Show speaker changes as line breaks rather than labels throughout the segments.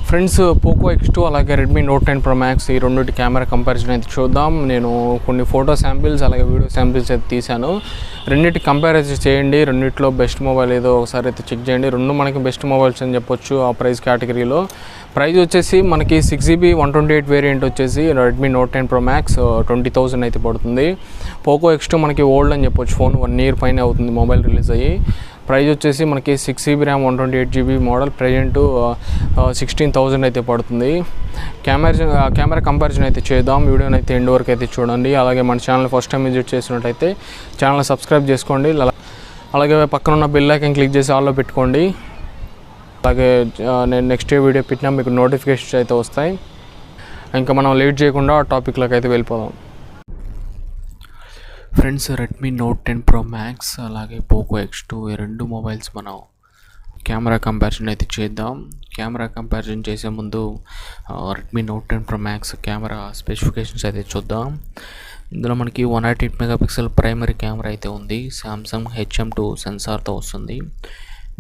Friends, Poco X2 అలాగే Redmi Note 10 pro max ఈ రెండింటి కెమెరా కంపారిజన్ అయితే చూద్దాం. నేను కొన్ని ఫోటో శాంపిల్స్ అలాగే వీడియో శాంపిల్స్ అయితే తీశాను. రెండింటి కంపేర్ అయితే చేయండి. రెండిట్లో బెస్ట్ మొబైల్ ఏదో ఒకసారి అయితే చెక్ చేయండి. రెండు మనకి బెస్ట్ మొబైల్స్ అని చెప్పొచ్చు ఆ ప్రైస్ కేటగిరీలో. ప్రైస్ వచ్చేసి మనకి 6GB 128 వేరియంట్ వచ్చేసి రెడ్మీ నోట్ 10 ప్రో మ్యాక్స్ 20,000 అయితే పడుతుంది. పోకో X2 మనకి ఓల్డ్ అని చెప్పొచ్చు, ఫోన్ 1 year పైన అవుతుంది మొబైల్ రిలీజ్ అయ్యి. ప్రైస్ వచ్చేసి మనకి 6GB RAM 128GB model present 16,000 అయితే పడుతుంది. కెమెరా కంపారిజన్ అయితే చేద్దాం. వీడియోని అయితే ఎండ్ వరకు అయితే చూడండి. అలాగే మన ఛానల్ ఫస్ట్ టైం విజిట్ చేసినట్టయితే ఛానల్ సబ్స్క్రైబ్ చేసుకోండి. అలాగే పక్కన ఉన్న బెల్ ఐకాన్ క్లిక్ చేసి ఆల్లో పెట్టుకోండి. అలాగే నేను నెక్స్ట్ వీడియో పెట్టినా మీకు నోటిఫికేషన్స్ అయితే వస్తాయి. ఇంకా మనం లేట్ చేయకుండా టాపిక్లోకి అయితే వెళ్ళిపోదాం. Friends, Redmi Note 10 pro max అలాగే పోకో X2 ఈ రెండు మొబైల్స్ మనం కెమెరా కంపారిజన్ అయితే చేద్దాం. కెమెరా కంపారిజన్ చేసే ముందు Redmi Note 10 pro max camera specifications అయితే చూద్దాం. ఇందులో మనకి 108 మెగాపిక్సెల్ ప్రైమరీ కెమెరా అయితే ఉంది. సామ్సంగ్ HM2 సెన్సార్తో వస్తుంది.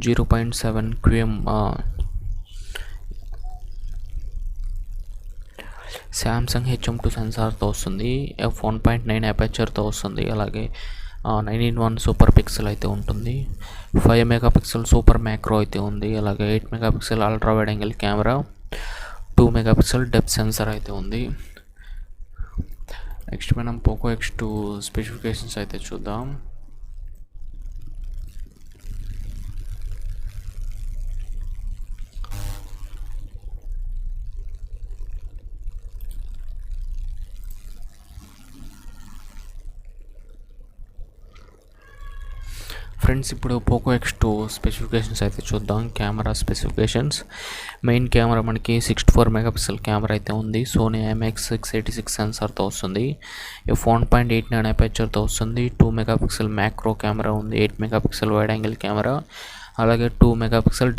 0.7 QM సామ్సంగ్ HM2 సెన్సార్తో వస్తుంది. f1.9 అపర్చర్తో వస్తుంది. అలాగే 9:1 సూపర్ పిక్సెల్ అయితే ఉంటుంది. 5 మెగాపిక్సెల్ సూపర్ మ్యాక్రో అయితే ఉంది. అలాగే 8 megapixel ultra wide angle camera, 2 megapixel depth censor అయితే ఉంది. నెక్స్ట్ మనం పోకో X2 స్పెసిఫికేషన్స్ అయితే చూద్దాం. ఫ్రెండ్స్, ఇప్పుడు పోకో X2 స్పెసిఫికేషన్స్ అయితే చూద్దాం. Camera specifications. మెయిన్ కెమెరా మనకి 64 మెగాపిక్సెల్ కెమెరా అయితే ఉంది. సోనీ IMX686 సెన్సార్తో వస్తుంది. f1.89 అపర్చర్తో వస్తుంది. 2 మెగాపిక్సెల్ మ్యాక్రో కెమెరా ఉంది. 8 మెగాపిక్సెల్ వైడ్ యాంగిల్ కెమెరా, అలాగే 2 మెగాపిక్సెల్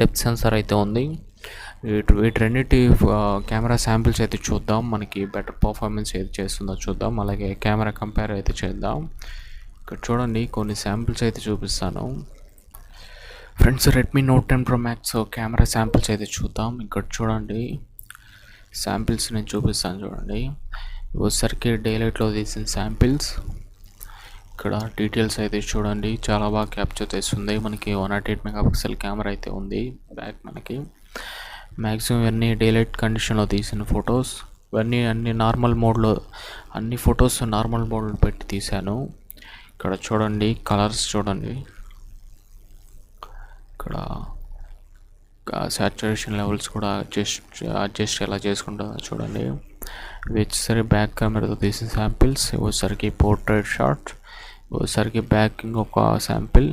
డెప్త్ సెన్సార్ అయితే ఉంది. వీటి రెండింటి కెమెరా శాంపిల్స్ అయితే చూద్దాం. మనకి బెటర్ పర్ఫార్మెన్స్ ఏది చేస్తుందో చూద్దాం. అలాగే కెమెరా కంపేర్ అయితే చేద్దాం. ఇక్కడ చూడండి, కొన్ని శాంపిల్స్ అయితే చూపిస్తాను. Friends, Redmi Note 10 pro max camera samples అయితే చూద్దాం. ఇక్కడ చూడండి, శాంపిల్స్ నేను చూపిస్తాను చూడండి. వచ్చేసరికి డేలైట్లో తీసిన శాంపిల్స్. ఇక్కడ డీటెయిల్స్ అయితే చూడండి, చాలా బాగా క్యాప్చర్ చేస్తుంది. మనకి 108 మెగాపిక్సెల్ కెమెరా అయితే ఉంది బ్యాక్. మనకి మ్యాక్సిమం ఇవన్నీ డేలైట్ కండిషన్లో తీసిన ఫొటోస్. ఇవన్నీ నార్మల్ మోడ్లో, అన్ని ఫొటోస్ నార్మల్ మోడ్లో పెట్టి తీశాను. ఇక్కడ చూడండి, కలర్స్ చూడండి. ఇక్కడ సాచురేషన్ లెవెల్స్ కూడా అడ్జస్ట్ ఎలా చేసుకుంటుందో చూడండి. ఇవి వచ్చేసరికి బ్యాక్ కెమెరాతో తీసిన శాంపిల్స్. వచ్చేసరికి పోర్ట్రేట్ షాట్, వచ్చేసరికి బ్యాక్ ఇంకొక శాంపిల్,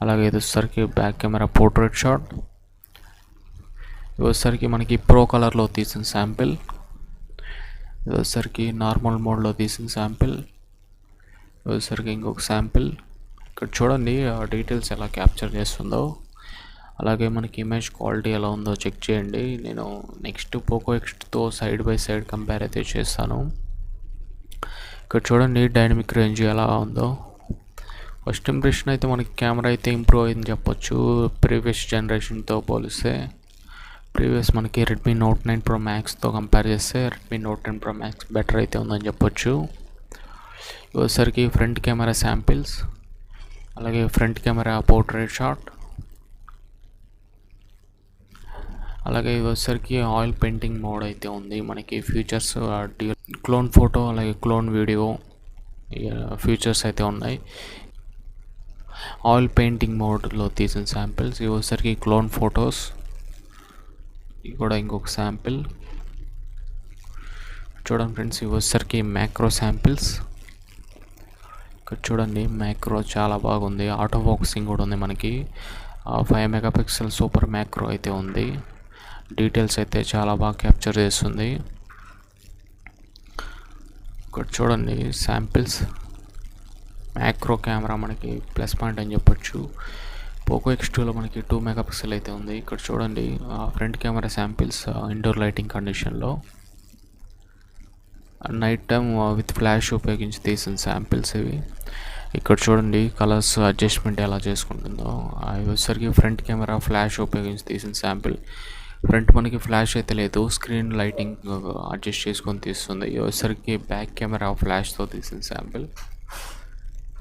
అలాగే ఇది వచ్చేసరికి బ్యాక్ కెమెరా పోర్ట్రేట్ షాట్. ఇది వచ్చేసరికి మనకి ప్రో కలర్లో తీసిన శాంపిల్. ఇది వచ్చేసరికి నార్మల్ మోడ్లో తీసిన శాంపిల్. వచ్చేసరికి ఇంకొక శాంపిల్. ఇక్కడ చూడండి డీటెయిల్స్ ఎలా క్యాప్చర్ చేస్తుందో. అలాగే మనకి ఇమేజ్ క్వాలిటీ ఎలా ఉందో చెక్ చేయండి. నేను నెక్స్ట్ పోకో X2తో సైడ్ బై సైడ్ కంపేర్ అయితే చేస్తాను. ఇక్కడ చూడండి డైనమిక్ రేంజ్ ఎలా ఉందో. ఫస్ట్ ఇంప్రెషన్ అయితే మనకి కెమెరా అయితే ఇంప్రూవ్ అయిందని చెప్పొచ్చు ప్రీవియస్ జనరేషన్తో పోలిస్తే. ప్రీవియస్ మనకి రెడ్మీ నోట్ 9 ప్రో మ్యాక్స్తో కంపేర్ చేస్తే Redmi Note 10 pro max better అయితే ఉందని చెప్పొచ్చు. వచ్చేసరికి ఫ్రంట్ కెమెరా శాంపిల్స్, అలాగే ఫ్రంట్ కెమెరా పోర్ట్రేట్ షాట్, అలాగే వచ్చేసరికి ఆయిల్ పెయింటింగ్ మోడ్ అయితే ఉంది. మనకి ఫీచర్స్ క్లోన్ ఫోటో అలాగే క్లోన్ వీడియో ఫీచర్స్ అయితే ఉన్నాయి. ఆయిల్ పెయింటింగ్ మోడ్లో తీసిన శాంపిల్స్. ఇవి వచ్చేసరికి క్లోన్ ఫొటోస్. ఇది కూడా ఇంకొక శాంపిల్. చూడండి ఫ్రెండ్స్, ఇవి వచ్చేసరికి మ్యాక్రో శాంపిల్స్. ఇక్కడ చూడండి, మ్యాక్రో చాలా బాగుంది. ఆటో ఫోకసింగ్ కూడా ఉంది. మనకి 5 మెగాపిక్సెల్ సూపర్ మ్యాక్రో అయితే ఉంది. డీటెయిల్స్ అయితే చాలా బాగా క్యాప్చర్ చేస్తుంది. ఇక్కడ చూడండి శాంపిల్స్. మ్యాక్రో కెమెరా మనకి ప్లస్ పాయింట్ అని చెప్పొచ్చు. పోకో X2లో మనకి 2 మెగాపిక్సెల్ అయితే ఉంది. ఇక్కడ చూడండి front camera samples indoor lighting కండిషన్లో. నైట్ టైం విత్ ఫ్లాష్ ఉపయోగించి తీసిన శాంపిల్స్ ఇవి. ఇక్కడ చూడండి కలర్స్ అడ్జస్ట్మెంట్ ఎలా చేసుకుంటుందో. అవి వచ్చేసరికి ఫ్రంట్ కెమెరా ఫ్లాష్ ఉపయోగించి తీసిన శాంపిల్. ఫ్రంట్ మనకి ఫ్లాష్ అయితే లేదు, స్క్రీన్ లైటింగ్ అడ్జస్ట్ చేసుకొని తీస్తుంది. ఇది వచ్చేసరికి బ్యాక్ కెమెరా ఫ్లాష్తో తీసిన శాంపిల్.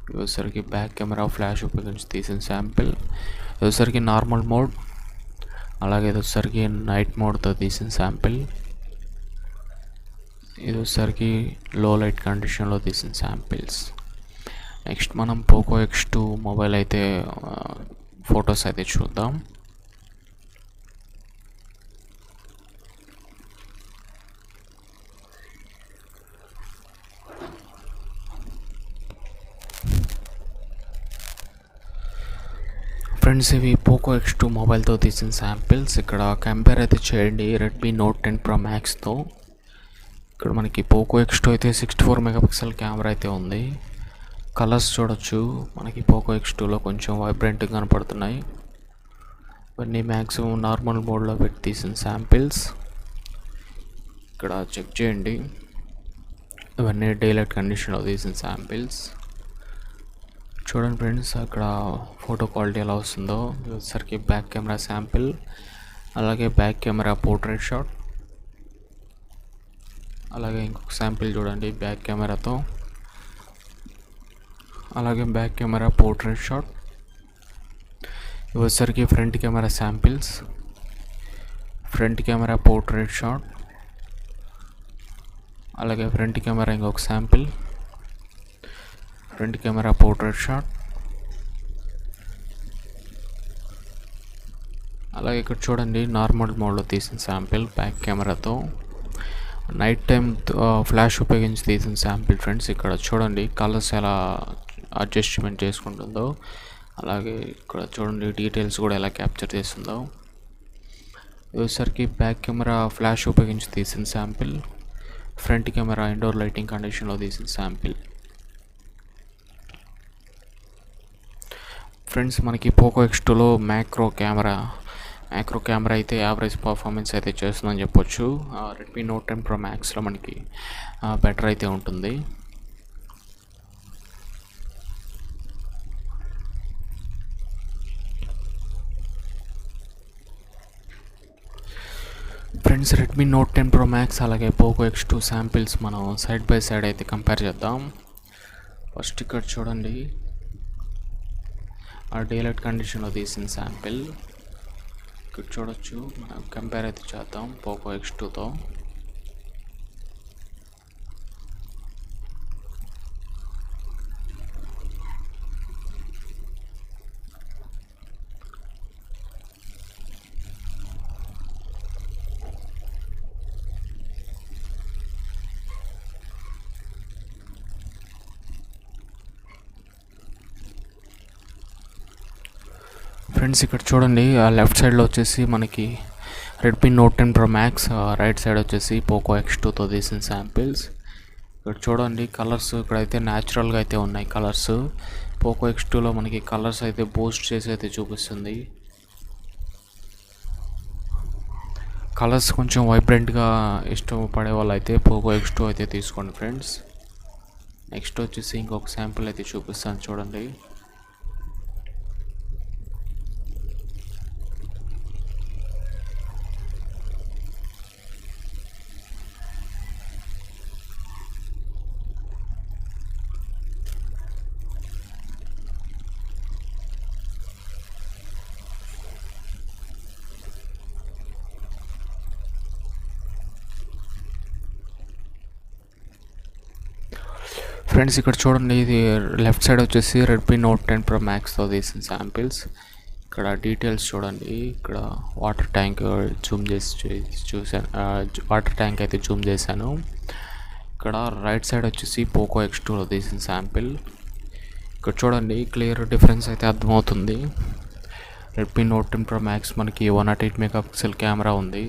ఇది వచ్చేసరికి బ్యాక్ కెమెరా ఫ్లాష్ ఉపయోగించి తీసిన శాంపిల్. ఇది వచ్చేసరికి నార్మల్ మోడ్, అలాగే ఇది వచ్చేసరికి నైట్ మోడ్తో తీసిన శాంపిల్. ఇది వచ్చేసరికి లో లైట్ కండిషన్లో తీసిన శాంపిల్స్. నెక్స్ట్ మనం పోకో X2 మొబైల్ అయితే ఫొటోస్ అయితే చూద్దాం. ఫ్రెండ్స్ ఇవి పోకో X2 మొబైల్తో తీసిన శాంపిల్స్. ఇక్కడ కంపేర్ అయితే చేయండి రెడ్మీ నోట్ 10 Pro Maxతో. ఇక్కడ మనకి పోకో X2 అయితే 64 మెగాపిక్సెల్ కెమెరా అయితే ఉంది. కలర్స్ చూడొచ్చు, మనకి పోకో X2లో కొంచెం వైబ్రెంట్గా కనపడుతున్నాయి. ఇవన్నీ మ్యాక్సిమం నార్మల్ మోడ్లో పెట్టి తీసిన శాంపిల్స్. ఇక్కడ చెక్ చేయండి, ఇవన్నీ డేలైట్ కండిషన్లో తీసిన శాంపిల్స్. చూడండి ఫ్రెండ్స్, అక్కడ ఫోటో క్వాలిటీ ఎలా వస్తుందో. వచ్చేసరికి బ్యాక్ కెమెరా శాంపిల్, అలాగే బ్యాక్ కెమెరా పోర్ట్రేట్ షాట్, అలాగే ఇంకొక శాంపిల్ చూడండి బ్యాక్ కెమెరాతో, అలాగే బ్యాక్ కెమెరా పోర్ట్రేట్ షాట్. ఇవి వచ్చేసరికి front camera samples, front camera portrait shot, అలాగే ఫ్రంట్ కెమెరా ఇంకొక sample, front camera portrait shot. అలాగే ఇక్కడ చూడండి నార్మల్ మోడ్లో తీసిన శాంపిల్ బ్యాక్ కెమెరాతో, నైట్ టైం ఫ్లాష్ ఉపయోగించి తీసిన శాంపిల్. ఫ్రెండ్స్ ఇక్కడ చూడండి కలర్స్ ఎలా అడ్జస్ట్మెంట్ చేసుకుంటుందో, అలాగే ఇక్కడ చూడండి డీటెయిల్స్ కూడా ఎలా క్యాప్చర్ చేస్తుందో. వచ్చేసరికి బ్యాక్ కెమెరా ఫ్లాష్ ఉపయోగించి తీసిన sample, front camera indoor lighting కండిషన్లో తీసిన శాంపిల్. ఫ్రెండ్స్ మనకి పోకో X2లో మ్యాక్రో కెమెరా అయితే యావరేజ్ పర్ఫార్మెన్స్ అయితే చేస్తుందని చెప్పొచ్చు. రెడ్మీ నోట్ 10 Pro Maxలో మనకి బెటర్ అయితే ఉంటుంది. Friends Redmi Note 10 Pro Max అలాగే పోకో X2 శాంపిల్స్ మనం సైడ్ బై సైడ్ అయితే కంపేర్ చేద్దాం. ఫస్ట్ ఇక్కడ చూడండి ఆ డేలైట్ కండిషన్లో తీసిన శాంపిల్. ఇక్కడ చూడొచ్చు, మనం కంపేర్ అయితే చేద్దాం పోకో X2తో. ఫ్రెండ్స్ ఇక్కడ చూడండి లెఫ్ట్ సైడ్లో వచ్చేసి మనకి Redmi Note 10 Pro Max, right side వచ్చేసి పోకో X2తో తీసిన శాంపిల్స్. ఇక్కడ చూడండి కలర్స్ ఇక్కడైతే న్యాచురల్గా అయితే ఉన్నాయి కలర్స్. పోకో X2లో మనకి కలర్స్ అయితే బూస్ట్ చేసి అయితే చూపిస్తుంది. కలర్స్ కొంచెం వైబ్రెంట్గా ఇష్టపడే వాళ్ళు అయితే పోకో X2 అయితే తీసుకోండి ఫ్రెండ్స్. నెక్స్ట్ వచ్చేసి ఇంకొక శాంపిల్ అయితే చూపిస్తాను చూడండి. ఫ్రెండ్స్ ఇక్కడ చూడండి, ఇది లెఫ్ట్ సైడ్ వచ్చేసి రెడ్మీ నోట్ 10 Pro Maxతో తీసిన శాంపిల్స్. ఇక్కడ డీటెయిల్స్ చూడండి, ఇక్కడ వాటర్ ట్యాంక్ జూమ్ చేసి చూసాను, వాటర్ ట్యాంక్ అయితే జూమ్ చేశాను. ఇక్కడ రైట్ సైడ్ వచ్చేసి పోకో X2లో తీసిన శాంపిల్. ఇక్కడ చూడండి క్లియర్ డిఫరెన్స్ అయితే అర్థమవుతుంది. రెడ్మీ నోట్ 10 Pro Max మనకి 108 మెగాపిక్సెల్ కెమెరా ఉంది,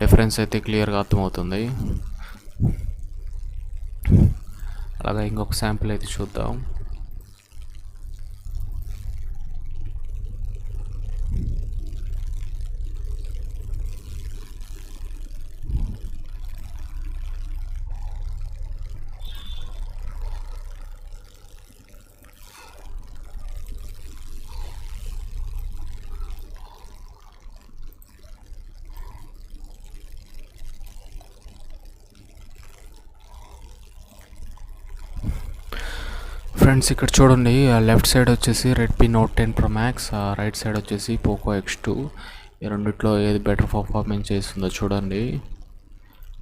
డిఫరెన్స్ అయితే క్లియర్గా అర్థమవుతుంది. అలాగే ఇంకొక శాంపిల్ అయితే చూద్దాం. ఫ్రెండ్స్ ఇక్కడ చూడండి, లెఫ్ట్ సైడ్ వచ్చేసి Redmi Note 10 Pro Max, right side వచ్చేసి పోకో X2. ఈ రెండిట్లో ఏది బెటర్ పర్ఫార్మెన్స్ చేస్తుందో చూడండి.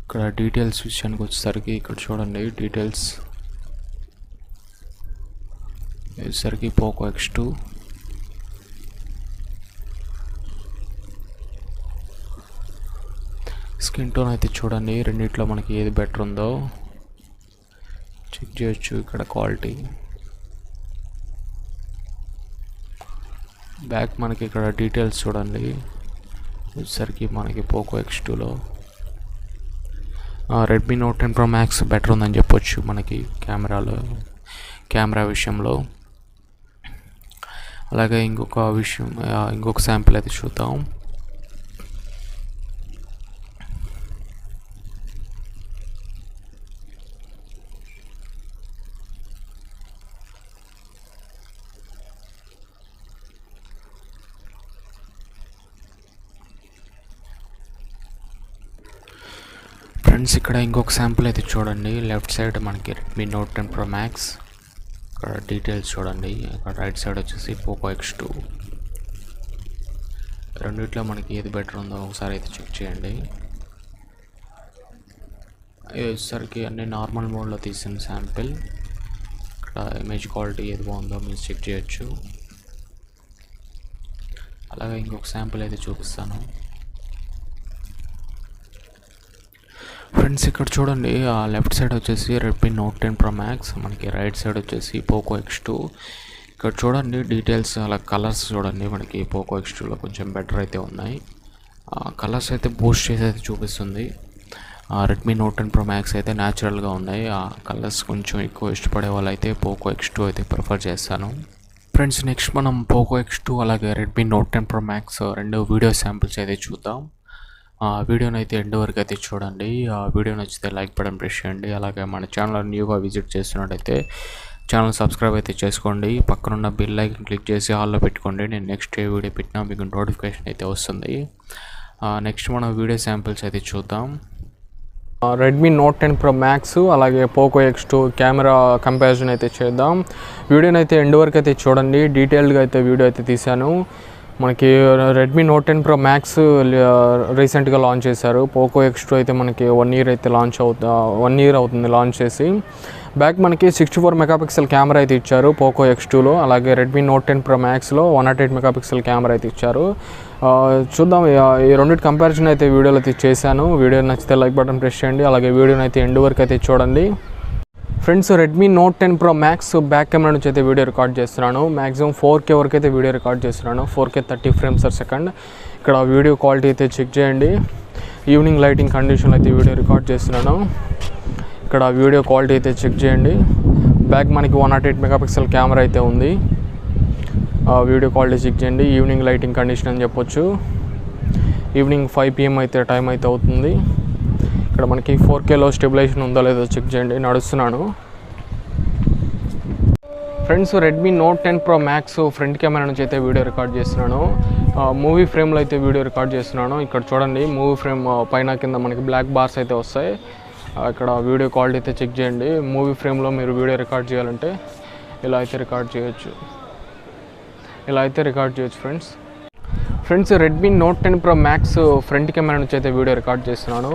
ఇక్కడ డీటెయిల్స్ విషయానికి వచ్చేసరికి ఇక్కడ చూడండి, డీటెయిల్స్ వచ్చేసరికి పోకో X2. స్కిన్ టోన్ అయితే చూడండి, రెండిట్లో మనకి ఏది బెటర్ ఉందో చెక్ చేయొచ్చు. ఇక్కడ క్వాలిటీ, బ్యాక్ మనకి ఇక్కడ డీటెయిల్స్ చూడండి. వచ్చేసరికి మనకి పోకో X2లో Redmi Note 10 Pro Max better ఉందని చెప్పొచ్చు మనకి కెమెరా విషయంలో. అలాగే ఇంకొక శాంపిల్ అయితే చూద్దాం. ఫ్రెండ్స్ ఇక్కడ ఇంకొక శాంపుల్ అయితే చూడండి. లెఫ్ట్ సైడ్ మనకి రెడ్మీ నోట్ 10 Pro Max, ఇక్కడ డీటెయిల్స్ చూడండి. ఇక్కడ రైట్ సైడ్ వచ్చేసి పోకో X2. రెండిట్లో మనకి ఏది బెటర్ ఉందో ఒకసారి అయితే చెక్ చేయండి. వచ్చేసరికి అన్ని నార్మల్ మోడ్లో తీసిన శాంపిల్. ఇక్కడ ఇమేజ్ క్వాలిటీ ఏది బాగుందో మీరు చెక్ చేయొచ్చు. అలాగే ఇంకొక శాంపిల్ అయితే చూపిస్తాను. ఫ్రెండ్స్ ఇక్కడ చూడండి, లెఫ్ట్ సైడ్ వచ్చేసి రెడ్మీ నోట్ 10 Pro Max, మనకి రైట్ సైడ్ వచ్చేసి పోకో X2. ఇక్కడ చూడండి డీటెయిల్స్, అలా కలర్స్ చూడండి. మనకి పోకో X2లో కొంచెం బెటర్ అయితే ఉన్నాయి. కలర్స్ అయితే బూస్ట్ చేసి అయితే చూపిస్తుంది. రెడ్మీ నోట్ 10 Pro Max అయితే న్యాచురల్గా ఉన్నాయి. ఆ కలర్స్ కొంచెం ఎక్కువ ఇష్టపడే వాళ్ళు అయితే పోకో X2 అయితే ప్రిఫర్ చేస్తాను. ఫ్రెండ్స్ నెక్స్ట్ మనం పోకో X2 అలాగే రెడ్మీ నోట్ 10 Pro Max రెండు వీడియో శాంపిల్స్ అయితే చూద్దాం. వీడియోని అయితే ఎండ్ వరకు అయితే చూడండి. వీడియో నచ్చితే లైక్ బటన్ ప్రెస్ చేయండి. అలాగే మన ఛానల్ న్యూగా విజిట్ చేస్తున్నట్టయితే ఛానల్ సబ్స్క్రైబ్ అయితే చేసుకోండి. పక్కనున్న బెల్ ఐకాన్ క్లిక్ చేసి ఆల్లో పెట్టుకోండి. నేను నెక్స్ట్ ఏ వీడియో పెట్టినా మీకు నోటిఫికేషన్ అయితే వస్తుంది. నెక్స్ట్ మనం వీడియో శాంపిల్స్ అయితే చూద్దాం.
రెడ్మీ నోట్ 10 Pro Max అలాగే పోకో X2 కెమెరా కంపారిజన్ అయితే చేద్దాం. వీడియోని అయితే ఎండ్ వరకు అయితే చూడండి. డీటెయిల్డ్గా అయితే వీడియో అయితే తీశాను. మనకి రెడ్మీ నోట్ 10 Pro Max రీసెంట్గా లాంచ్ చేశారు. పోకో X2 అయితే మనకి 1 year అయితే 1 year అవుతుంది లాంచ్ చేసి. బ్యాక్ మనకి 64 మెగాపిక్సెల్ కెమెరా అయితే ఇచ్చారు పోకో X2లో. అలాగే Redmi Note 10 Pro Maxలో 108 megapixel camera అయితే ఇచ్చారు. చూద్దాం, ఈ రెండింటి కంపారిజన్ అయితే వీడియోలో అయితే చేశాను. వీడియో నచ్చితే లైక్ బటన్ ప్రెస్ చేయండి. అలాగే వీడియోని అయితే ఎండ్ వరకు అయితే చూడండి. Friends Redmi Note 10 Pro Max back camera నుంచి అయితే వీడియో రికార్డ్ చేస్తున్నాను. మ్యాక్సిమం 4K వరకు అయితే వీడియో రికార్డ్ చేస్తున్నాను. 4K 30 frames/second. ఇక్కడ వీడియో క్వాలిటీ అయితే చెక్ చేయండి. ఈవినింగ్ లైటింగ్ కండిషన్లో అయితే వీడియో రికార్డ్ చేస్తున్నాను. ఇక్కడ వీడియో క్వాలిటీ అయితే చెక్ చేయండి. బ్యాక్ మనకి 108 మెగాపిక్సెల్ కెమెరా అయితే ఉంది. వీడియో క్వాలిటీ చెక్ చేయండి. ఈవినింగ్ లైటింగ్ కండిషన్ అని చెప్పొచ్చు. ఈవినింగ్ 5 PM అయితే టైం అయితే అవుతుంది. ఇక్కడ మనకి 4Kలో స్టెబిలైజేషన్ ఉందో లేదో చెక్ చేయండి. నడుస్తున్నాను. Friends Redmi Note 10 Pro Max front camera నుంచి అయితే వీడియో రికార్డ్ చేస్తున్నాను. మూవీ ఫ్రేమ్లో అయితే వీడియో రికార్డ్ చేస్తున్నాను. ఇక్కడ చూడండి, మూవీ ఫ్రేమ్ పైన కింద మనకి బ్లాక్ బార్స్ అయితే వస్తాయి. ఇక్కడ వీడియో క్వాలిటీ అయితే చెక్ చేయండి. మూవీ ఫ్రేమ్లో మీరు వీడియో రికార్డ్ చేయాలంటే ఇలా అయితే రికార్డ్ చేయొచ్చు. Friends Redmi Note 10 Pro Max front camera నుంచి అయితే వీడియో రికార్డ్ చేస్తున్నాను.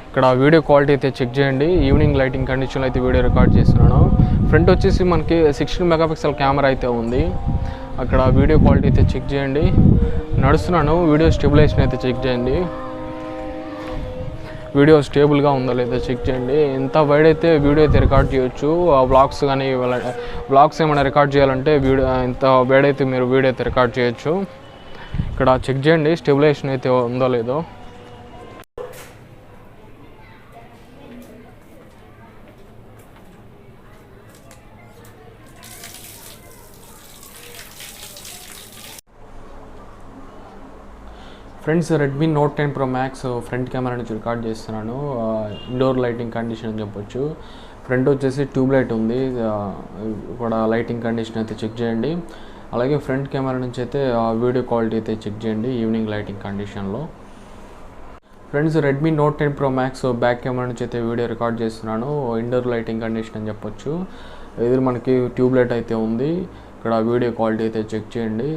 ఇక్కడ వీడియో క్వాలిటీ అయితే చెక్ చేయండి. ఈవినింగ్ లైటింగ్ కండిషన్లో అయితే వీడియో రికార్డ్ చేస్తున్నాను. ఫ్రంట్ వచ్చేసి మనకి 16 మెగాపిక్సెల్ కెమెరా అయితే ఉంది. అక్కడ వీడియో క్వాలిటీ అయితే చెక్ చేయండి. నడుస్తున్నాను. వీడియో స్టెబిలైజేషన్ అయితే చెక్ చేయండి. వీడియో స్టేబుల్గా ఉందో లేదో చెక్ చేయండి. ఎంత వైడ్ అయితే వీడియో అయితే రికార్డ్ చేయొచ్చు. వ్లాగ్స్ ఏమైనా రికార్డ్ చేయాలంటే ఎంత వైడ్ అయితే మీరు వీడియో అయితే రికార్డ్ చేయొచ్చు. ఇక్కడ చెక్ చేయండి స్టెబిలైజేషన్ అయితే ఉందో లేదో. Friends Redmi Note 10 Pro Max front camera నుంచి రికార్డ్ చేస్తున్నాను. ఇండోర్ లైటింగ్ కండిషన్ అని చెప్పొచ్చు. ఫ్రంట్ వచ్చేసి ట్యూబ్ లైట్ ఉంది. కూడా లైటింగ్ కండిషన్ అయితే చెక్ చేయండి. అలాగే ఫ్రంట్ కెమెరా నుంచి అయితే వీడియో క్వాలిటీ అయితే చెక్ చేయండి ఈవినింగ్ లైటింగ్ కండిషన్లో. Friends Redmi Note 10 Pro Max back camera నుంచి అయితే వీడియో రికార్డ్ చేస్తున్నాను. ఇండోర్ లైటింగ్ కండిషన్ అని చెప్పొచ్చు. ఇది మనకి ట్యూబ్లైట్ అయితే ఉంది. ఇక్కడ వీడియో క్వాలిటీ అయితే చెక్ చేయండి.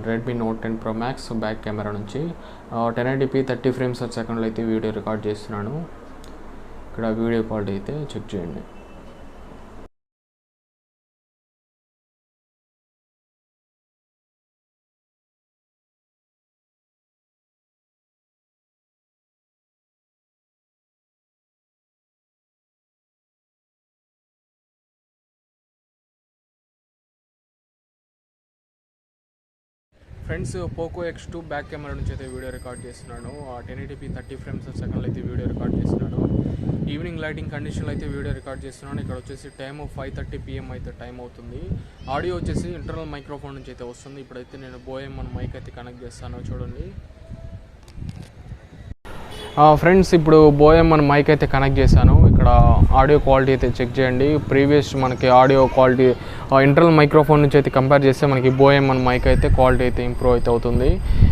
Redmi Note 10 Pro Max back camera నుంచి 1080p 30 frames per second అయితే వీడియో రికార్డ్ చేస్తున్నాను. ఇక్కడ వీడియో క్వాలిటీ అయితే చెక్ చేయండి. Friends, Poco X2 back camera నుంచి అయితే వీడియో రికార్డ్ చేస్తున్నాను. 1080p 30 frames per second అయితే వీడియో రికార్డ్ చేస్తున్నాను. ఈవినింగ్ లైటింగ్ కండిషన్లో అయితే వీడియో రికార్డ్ చేస్తున్నాను. ఇక్కడ వచ్చేసి టైం 5:30 PM అయితే టైం అవుతుంది. ఆడియో వచ్చేసి ఇంటర్నల్ మైక్రోఫోన్ నుంచి అయితే వస్తుంది. ఇప్పుడైతే నేను బోయెమ్ మైక్ అయితే కనెక్ట్ చేస్తాను, చూడండి. ఫ్రెండ్స్, ఇప్పుడు బోయెమ్ మైక్ అయితే కనెక్ట్ చేశాను. ఇక్కడ ఆడియో క్వాలిటీ అయితే చెక్ చేయండి. ప్రీవియస్ మనకి ఆడియో క్వాలిటీ ఇంటర్నల్ మైక్రోఫోన్ నుంచి అయితే కంపేర్ చేస్తే మనకి బోయెమ్ మైక్ అయితే క్వాలిటీ అయితే ఇంప్రూవ్ అయితే అవుతుంది.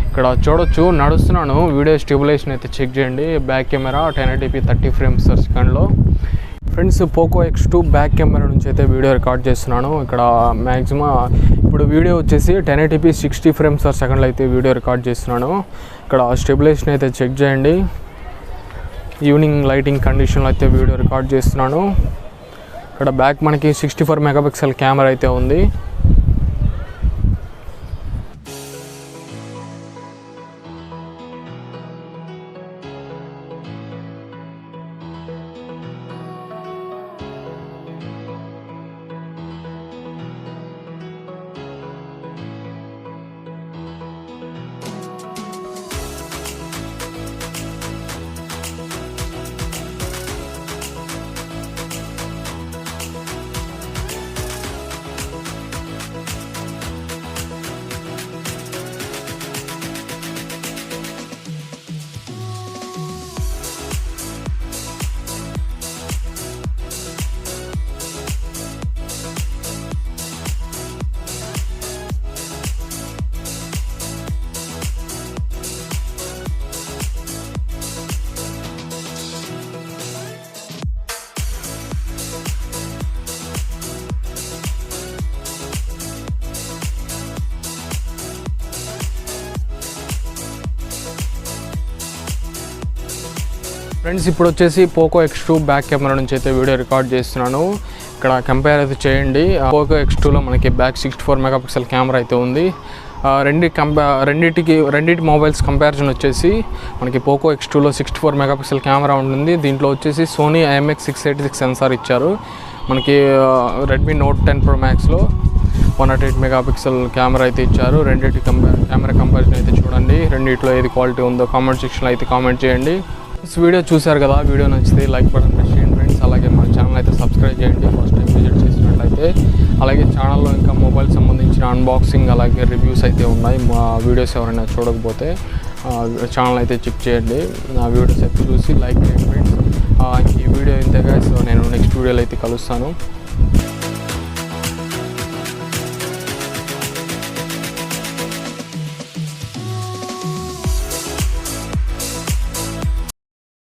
ఇక్కడ చూడొచ్చు, నడుస్తున్నాను. వీడియో స్టెబిలైజేషన్ అయితే చెక్ చేయండి. Back camera 1080p 30 frames per second. Friends, Poco X2 back camera నుంచి అయితే వీడియో రికార్డ్ చేస్తున్నాను. ఇక్కడ మ్యాక్సిమం ఇప్పుడు వీడియో వచ్చేసి 1080p 60 frames per second అయితే వీడియో రికార్డ్ చేస్తున్నాను. ఇక్కడ స్టెబిలైజేషన్ అయితే చెక్ చేయండి. ఈవినింగ్ లైటింగ్ కండిషన్లో అయితే వీడియో రికార్డ్ చేస్తున్నాను. ఇక్కడ బ్యాక్ మనకి 64 megapixel కెమెరా అయితే ఉంది. ఫ్రెండ్స్, ఇప్పుడు వచ్చేసి పోకో X2 బ్యాక్ కెమెరా నుంచి అయితే వీడియో రికార్డ్ చేస్తున్నాను. ఇక్కడ కంపేర్ అయితే చేయండి. పోకో X2లో మనకి బ్యాక్ 64 megapixel కెమెరా అయితే ఉంది. రెండింటి మొబైల్స్ కంపారిజన్ వచ్చేసి మనకి పోకో X2లో 64 megapixel కెమెరా ఉంటుంది. దీంట్లో వచ్చేసి సోనీ IMX686 సెన్సార్ ఇచ్చారు. మనకి Redmi Note 10 Pro Maxలో 108 megapixel camera అయితే ఇచ్చారు. రెండింటి కెమెరా కంపారిజన్ అయితే చూడండి. రెండిట్లో ఏది క్వాలిటీ ఉందో కామెంట్ సెక్షన్లో అయితే కామెంట్ చేయండి. వీడియో చూశారు కదా, వీడియో నచ్చితే లైక్ బటన్ ప్రెస్ చేయండి ఫ్రెండ్స్. అలాగే మన ఛానల్ అయితే సబ్స్క్రైబ్ చేయండి ఫస్ట్ టైం విజిట్ చేసినట్లయితే. అలాగే ఛానల్లో ఇంకా మొబైల్ సంబంధించిన అన్బాక్సింగ్ అలాగే రివ్యూస్ అయితే ఉన్నాయి. మా వీడియోస్ ఎవరైనా చూడకపోతే ఛానల్ అయితే చెక్ చేయండి. నా వీడియోస్ అయితే చూసి లైక్ చేయండి ఫ్రెండ్స్. ఈ వీడియో ఇంతగా, సో నేను నెక్స్ట్ వీడియోలో అయితే కలుస్తాను.